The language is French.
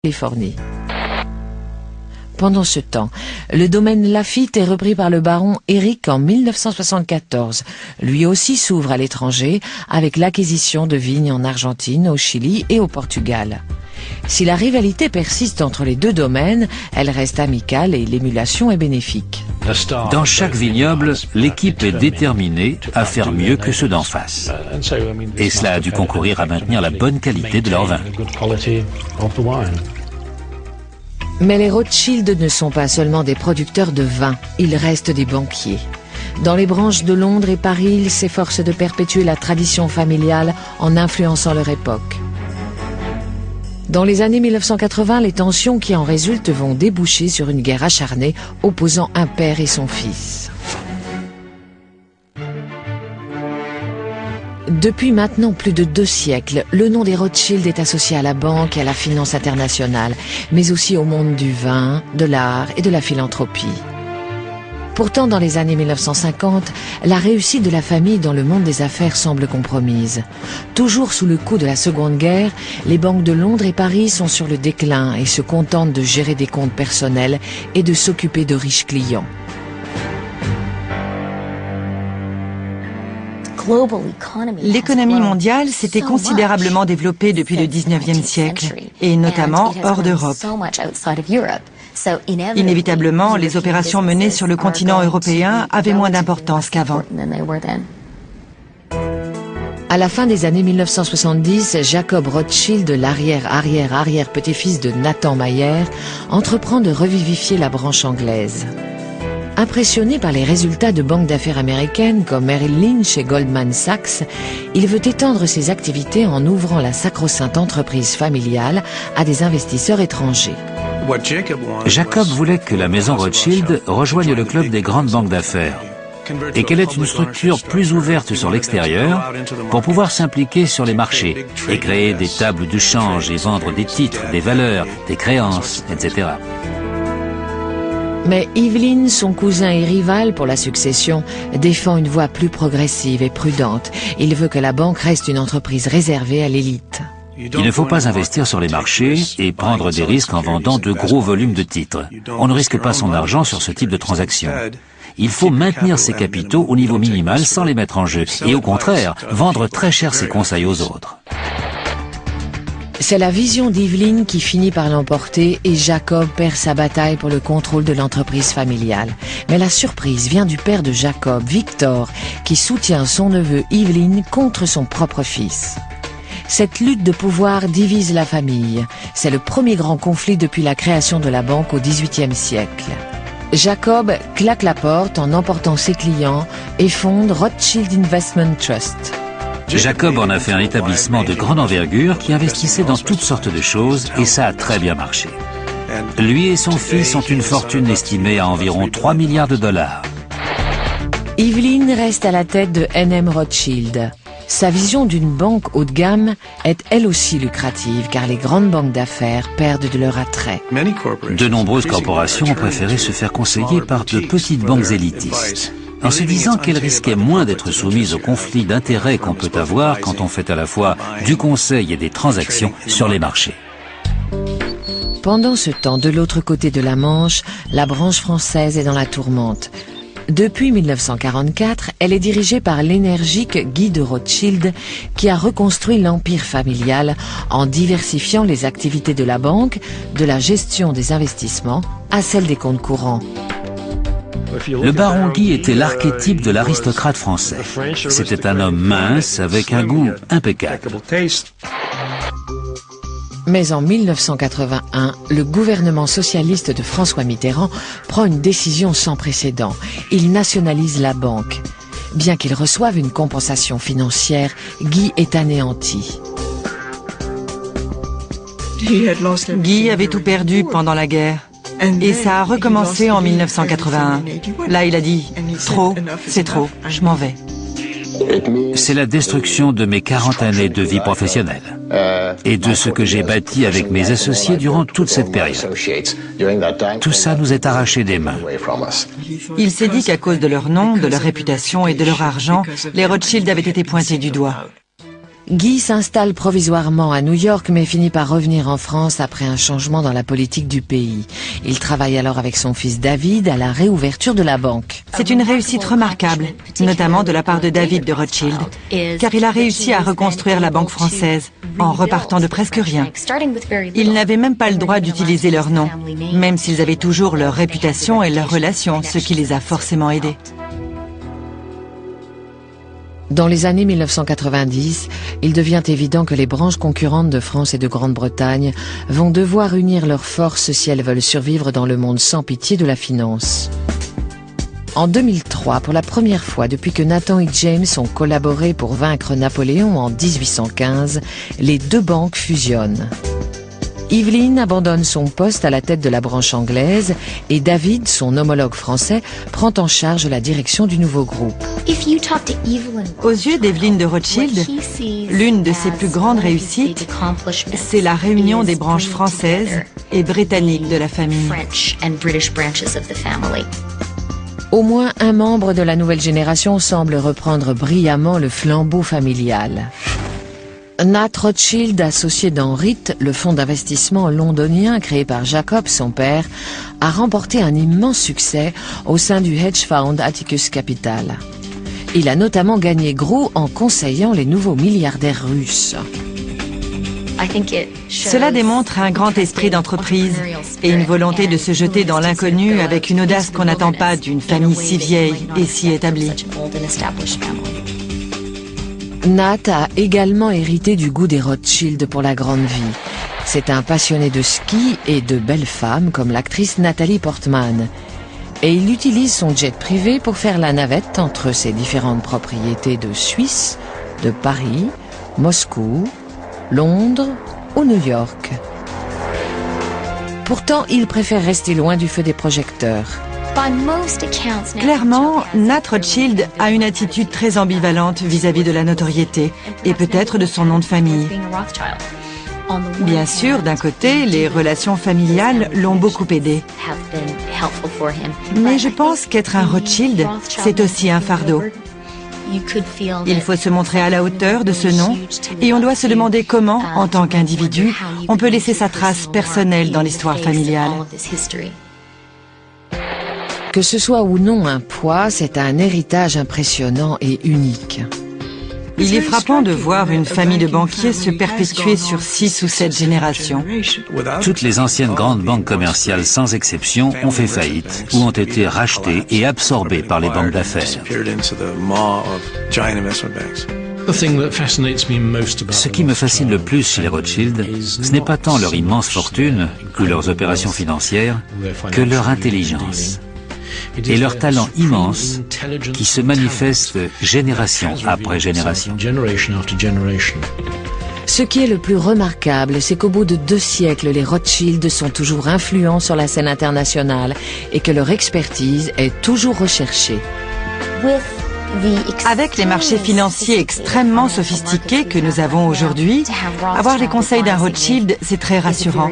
Californie. Pendant ce temps, le domaine Laffitte est repris par le baron Eric en 1974. Lui aussi s'ouvre à l'étranger avec l'acquisition de vignes en Argentine, au Chili et au Portugal. Si la rivalité persiste entre les deux domaines, elle reste amicale et l'émulation est bénéfique. Dans chaque vignoble, l'équipe est déterminée à faire mieux que ceux d'en face. Et cela a dû concourir à maintenir la bonne qualité de leur vin. Mais les Rothschild ne sont pas seulement des producteurs de vin, ils restent des banquiers. Dans les branches de Londres et Paris, ils s'efforcent de perpétuer la tradition familiale en influençant leur époque. Dans les années 1980, les tensions qui en résultent vont déboucher sur une guerre acharnée opposant un père et son fils. Depuis maintenant plus de 2 siècles, le nom des Rothschild est associé à la banque et à la finance internationale, mais aussi au monde du vin, de l'art et de la philanthropie. Pourtant, dans les années 1950, la réussite de la famille dans le monde des affaires semble compromise. Toujours sous le coup de la Seconde Guerre, les banques de Londres et Paris sont sur le déclin et se contentent de gérer des comptes personnels et de s'occuper de riches clients. L'économie mondiale s'était considérablement développée depuis le 19e siècle, et notamment hors d'Europe. Inévitablement, les opérations menées sur le continent européen avaient moins d'importance qu'avant. À la fin des années 1970, Jacob Rothschild, l'arrière-arrière-arrière-petit-fils de Nathan Mayer, entreprend de revivifier la branche anglaise. Impressionné par les résultats de banques d'affaires américaines comme Merrill Lynch et Goldman Sachs, il veut étendre ses activités en ouvrant la sacro-sainte entreprise familiale à des investisseurs étrangers. Jacob voulait que la maison Rothschild rejoigne le club des grandes banques d'affaires et qu'elle ait une structure plus ouverte sur l'extérieur pour pouvoir s'impliquer sur les marchés et créer des tables de change et vendre des titres, des valeurs, des créances, etc. Mais Evelyn, son cousin et rival pour la succession, défend une voie plus progressive et prudente. Il veut que la banque reste une entreprise réservée à l'élite. Il ne faut pas investir sur les marchés et prendre des risques en vendant de gros volumes de titres. On ne risque pas son argent sur ce type de transaction. Il faut maintenir ses capitaux au niveau minimal sans les mettre en jeu et au contraire, vendre très cher ses conseils aux autres. C'est la vision d'Evelyn qui finit par l'emporter et Jacob perd sa bataille pour le contrôle de l'entreprise familiale. Mais la surprise vient du père de Jacob, Victor, qui soutient son neveu Evelyn contre son propre fils. Cette lutte de pouvoir divise la famille. C'est le premier grand conflit depuis la création de la banque au XVIIIe siècle. Jacob claque la porte en emportant ses clients et fonde Rothschild Investment Trust. Jacob en a fait un établissement de grande envergure qui investissait dans toutes sortes de choses et ça a très bien marché. Lui et son fils ont une fortune estimée à environ 3 milliards de dollars. Evelyn reste à la tête de NM Rothschild. Sa vision d'une banque haut de gamme est elle aussi lucrative car les grandes banques d'affaires perdent de leur attrait. De nombreuses corporations ont préféré se faire conseiller par de petites banques élitistes, en se disant qu'elles risquaient moins d'être soumises au conflit d'intérêts qu'on peut avoir quand on fait à la fois du conseil et des transactions sur les marchés. Pendant ce temps, de l'autre côté de la Manche, la branche française est dans la tourmente. Depuis 1944, elle est dirigée par l'énergique Guy de Rothschild qui a reconstruit l'empire familial en diversifiant les activités de la banque, de la gestion des investissements à celle des comptes courants. Le baron Guy était l'archétype de l'aristocrate français. C'était un homme mince avec un goût impeccable. Mais en 1981, le gouvernement socialiste de François Mitterrand prend une décision sans précédent. Il nationalise la banque. Bien qu'il reçoive une compensation financière, Guy est anéanti. Guy avait tout perdu pendant la guerre. Et ça a recommencé en 1981. Là, il a dit « Trop, c'est trop, je m'en vais ». C'est la destruction de mes 40 années de vie professionnelle et de ce que j'ai bâti avec mes associés durant toute cette période. Tout ça nous est arraché des mains. Il s'est dit qu'à cause de leur nom, de leur réputation et de leur argent, les Rothschild avaient été pointés du doigt. Guy s'installe provisoirement à New York mais finit par revenir en France après un changement dans la politique du pays. Il travaille alors avec son fils David à la réouverture de la banque. C'est une réussite remarquable, notamment de la part de David de Rothschild, car il a réussi à reconstruire la banque française en repartant de presque rien. Ils n'avaient même pas le droit d'utiliser leur nom, même s'ils avaient toujours leur réputation et leurs relations, ce qui les a forcément aidés. Dans les années 1990, il devient évident que les branches concurrentes de France et de Grande-Bretagne vont devoir unir leurs forces si elles veulent survivre dans le monde sans pitié de la finance. En 2003, pour la première fois depuis que Nathan et James ont collaboré pour vaincre Napoléon en 1815, les deux banques fusionnent. Yveline abandonne son poste à la tête de la branche anglaise et David, son homologue français, prend en charge la direction du nouveau groupe. Aux yeux d'Evelyn de Rothschild, l'une de ses plus grandes réussites, c'est la réunion des branches françaises et britanniques de la famille. Au moins un membre de la nouvelle génération semble reprendre brillamment le flambeau familial. Nat Rothschild, associé d'Henrit, le fonds d'investissement londonien créé par Jacob, son père, a remporté un immense succès au sein du hedge fund Atticus Capital. Il a notamment gagné gros en conseillant les nouveaux milliardaires russes. Cela démontre un grand esprit d'entreprise et une volonté de se jeter dans l'inconnu avec une audace qu'on n'attend pas d'une famille si vieille et si établie. Nat a également hérité du goût des Rothschild pour la grande vie. C'est un passionné de ski et de belles femmes comme l'actrice Nathalie Portman. Et il utilise son jet privé pour faire la navette entre ses différentes propriétés de Suisse, de Paris, Moscou, Londres ou New York. Pourtant, il préfère rester loin du feu des projecteurs. Clairement, Nat Rothschild a une attitude très ambivalente vis-à-vis de la notoriété et peut-être de son nom de famille. Bien sûr, d'un côté, les relations familiales l'ont beaucoup aidé. Mais je pense qu'être un Rothschild, c'est aussi un fardeau. Il faut se montrer à la hauteur de ce nom et on doit se demander comment, en tant qu'individu, on peut laisser sa trace personnelle dans l'histoire familiale. Que ce soit ou non un poids, c'est un héritage impressionnant et unique. Il est frappant de voir une famille de banquiers se perpétuer sur 6 ou 7 générations. Toutes les anciennes grandes banques commerciales, sans exception, ont fait faillite ou ont été rachetées et absorbées par les banques d'affaires. Ce qui me fascine le plus chez les Rothschild, ce n'est pas tant leur immense fortune ou leurs opérations financières que leur intelligence et leur talent immense qui se manifeste génération après génération. Ce qui est le plus remarquable, c'est qu'au bout de 2 siècles, les Rothschild sont toujours influents sur la scène internationale et que leur expertise est toujours recherchée. Avec les marchés financiers extrêmement sophistiqués que nous avons aujourd'hui, avoir les conseils d'un Rothschild, c'est très rassurant.